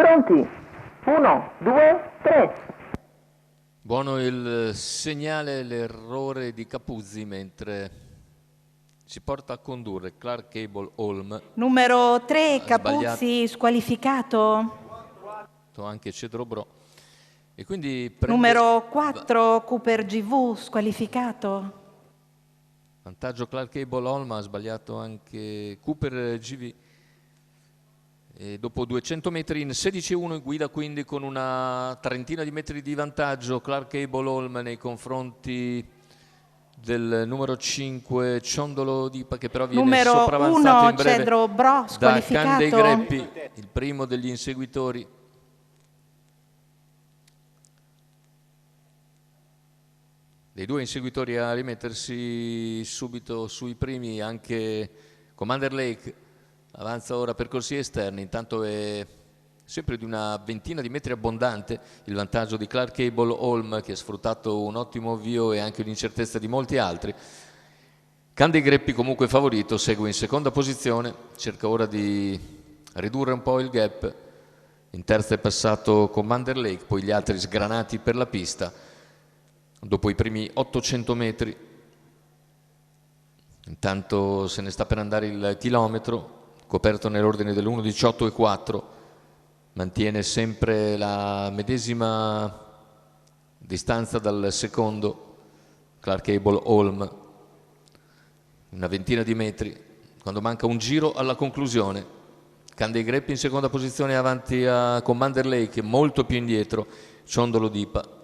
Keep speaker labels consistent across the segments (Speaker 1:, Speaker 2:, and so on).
Speaker 1: Pronti? 1, 2, 3.
Speaker 2: Buono il segnale, l'errore di Capuzzi mentre si porta a condurre Clark Cable Holm.
Speaker 3: Numero 3, Capuzzi, squalificato.
Speaker 2: Anche Cedrobro. E quindi
Speaker 3: numero 4, Cooper GV, squalificato.
Speaker 2: Vantaggio Clark Cable Holm, ha sbagliato anche Cooper GV. E dopo 200 metri in 16-1 guida quindi con una trentina di metri di vantaggio Clark Cable Holm nei confronti del numero 5 Ciondolo Dipa, che però viene sopravanzato in breve
Speaker 3: Cedrobro,
Speaker 2: da Candei Greppi, il primo degli inseguitori. Dei due inseguitori a rimettersi subito sui primi, anche Commander Lake avanza ora percorsi esterni, intanto è sempre di una ventina di metri abbondante il vantaggio di Clark Cable Holm, che ha sfruttato un ottimo avvio e anche l'incertezza di molti altri. Candei Greppi comunque favorito, segue in seconda posizione, cerca ora di ridurre un po' il gap. In terza è passato Commander Lake, poi gli altri sgranati per la pista dopo i primi 800 metri. Intanto se ne sta per andare il chilometro, coperto nell'ordine dell'1:18,4, mantiene sempre la medesima distanza dal secondo Clark Cable Holm, una ventina di metri, quando manca un giro alla conclusione. Candei Greppi in seconda posizione avanti a Commander Lake, molto più indietro Ciondolo Dipa.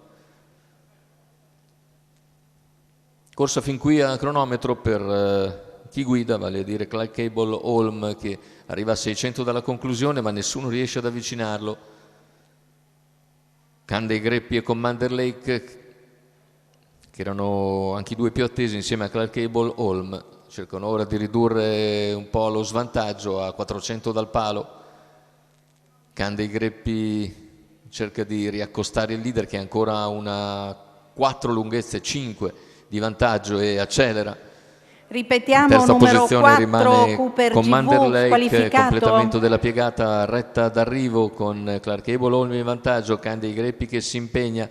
Speaker 2: Corsa fin qui a cronometro per chi guida, vale a dire Clark Cable Holm, che arriva a 600 dalla conclusione ma nessuno riesce ad avvicinarlo. Candei Greppi e Commander Lake, che erano anche i due più attesi insieme a Clark Cable Holm, cercano ora di ridurre un po' lo svantaggio a 400 dal palo. Candei Greppi cerca di riaccostare il leader, che ha ancora una 4 lunghezze 5 di vantaggio, e accelera.
Speaker 3: Ripetiamo,
Speaker 2: terza
Speaker 3: numero
Speaker 2: posizione
Speaker 3: 4,
Speaker 2: rimane
Speaker 3: Cooper
Speaker 2: Commander
Speaker 3: GV,
Speaker 2: Lake,
Speaker 3: squalificato.
Speaker 2: completamento della piegata retta d'arrivo con Clark Cable Holm in vantaggio. Candei Greppi che si impegna,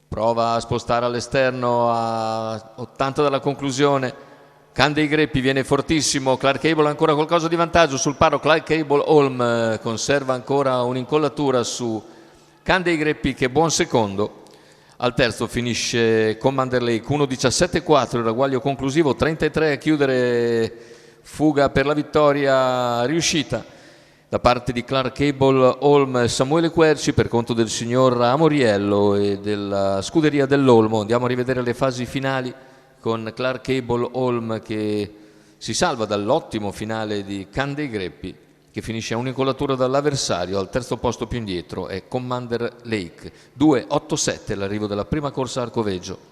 Speaker 2: prova a spostare all'esterno a 80 dalla conclusione. Candei Greppi viene fortissimo, Clark Cable ancora qualcosa di vantaggio sul paro. Clark Cable Holm conserva ancora un'incollatura su Candei Greppi, che è buon secondo. Al terzo finisce Commander Lake, 1:17,4 il ragguaglio conclusivo, 33 a chiudere, fuga per la vittoria riuscita da parte di Clark Cable Holm. Samuele Querci per conto del signor Amoriello e della scuderia dell'Olmo. Andiamo a rivedere le fasi finali con Clark Cable Holm che si salva dall'ottimo finale di Candei Greppi, che finisce a un'incollatura dall'avversario. Al terzo posto più indietro è Commander Lake, 2:87 l'arrivo della prima corsa a Arcoveggio.